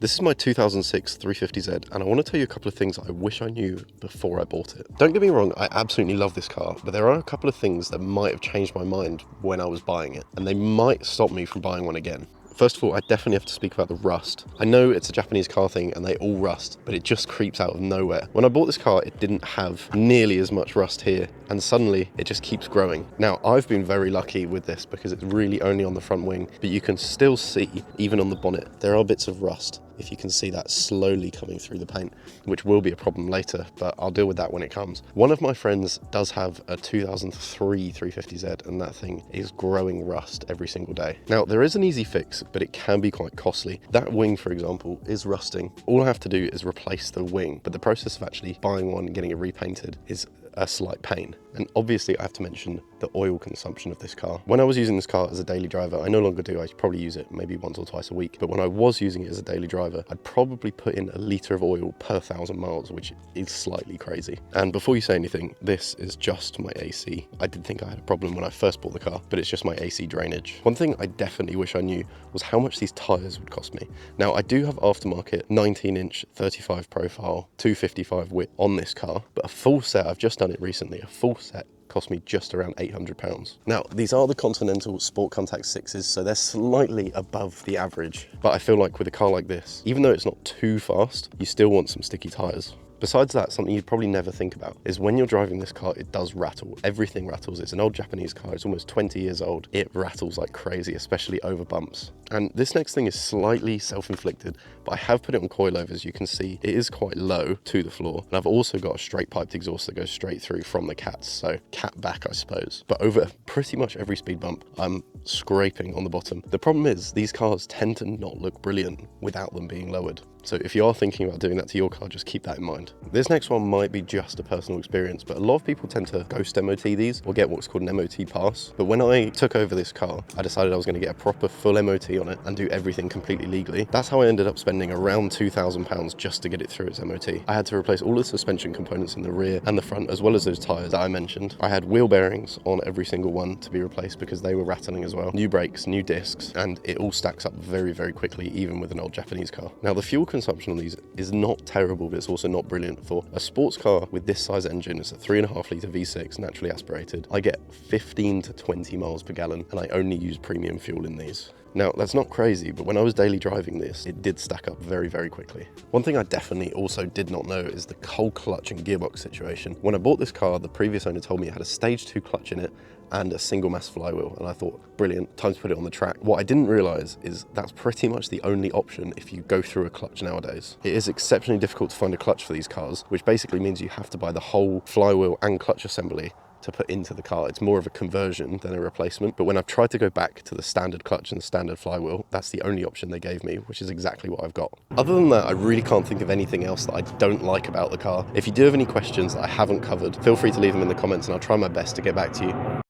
This is my 2006 350Z, and I want to tell you a couple of things I wish I knew before I bought it. Don't get me wrong, I absolutely love this car, but there are a couple of things that might have changed my mind when I was buying it, and they might stop me from buying one again. First of all, I definitely have to speak about the rust. I know it's a Japanese car thing and they all rust, but it just creeps out of nowhere. When I bought this car, it didn't have nearly as much rust here, and suddenly it just keeps growing. Now, I've been very lucky with this because it's really only on the front wing, but you can still see, even on the bonnet, there are bits of rust. If you can see that slowly coming through the paint, which will be a problem later, but I'll deal with that when it comes. One of my friends does have a 2003 350Z, and that thing is growing rust every single day. Now, there is an easy fix, but it can be quite costly. That wing, for example, is rusting. All I have to do is replace the wing, but the process of actually buying one and getting it repainted is a slight pain. And obviously I have to mention the oil consumption of this car. When I was using this car as a daily driver, I no longer do, I probably use it maybe once or twice a week, but when I was using it as a daily driver, I'd probably put in a litre of oil per 1,000 miles, which is slightly crazy. And before you say anything, this is just my AC. I did think I had a problem when I first bought the car, but it's just my AC drainage. One thing I definitely wish I knew was how much these tyres would cost me. Now, I do have aftermarket 19-inch 35 profile 255 width on this car, but a full set, I've just done it recently, a full set cost me just around £800. Now, these are the Continental Sport Contact 6s, so they're slightly above the average, but I feel like with a car like this, even though it's not too fast, you still want some sticky tyres. Besides that, something you'd probably never think about is when you're driving this car, it does rattle. Everything rattles. It's an old Japanese car. It's almost 20 years old. It rattles like crazy, especially over bumps. And this next thing is slightly self-inflicted, but I have put it on coilovers. You can see it is quite low to the floor. And I've also got a straight piped exhaust that goes straight through from the cats. So cat back, I suppose. But over pretty much every speed bump, I'm scraping on the bottom. The problem is these cars tend to not look brilliant without them being lowered. So if you are thinking about doing that to your car, just keep that in mind. This next one might be just a personal experience, but a lot of people tend to ghost MOT these or get what's called an MOT pass. But when I took over this car, I decided I was going to get a proper full MOT on it and do everything completely legally. That's how I ended up spending around £2,000 just to get it through its MOT. I had to replace all the suspension components in the rear and the front, as well as those tyres that I mentioned. I had wheel bearings on every single one to be replaced because they were rattling as well. New brakes, new discs, and it all stacks up very, very quickly, even with an old Japanese car. Now, the fuel consumption on these is not terrible, but it's also not brilliant. For a sports car with this size engine, it's a 3.5 litre V6 naturally aspirated. I get 15 to 20 miles per gallon, and I only use premium fuel in these. Now, that's not crazy, but when I was daily driving this, it did stack up very, very quickly. One thing I definitely also did not know is the cold clutch and gearbox situation. When I bought this car, the previous owner told me it had a stage 2 clutch in it and a single mass flywheel, and I thought, brilliant, time to put it on the track. What I didn't realize is that's pretty much the only option if you go through a clutch nowadays. It is exceptionally difficult to find a clutch for these cars, which basically means you have to buy the whole flywheel and clutch assembly to put into the car. It's more of a conversion than a replacement, but when I've tried to go back to the standard clutch and the standard flywheel, that's the only option they gave me, which is exactly what I've got. Other than that, I really can't think of anything else that I don't like about the car. If you do have any questions that I haven't covered, feel free to leave them in the comments and I'll try my best to get back to you.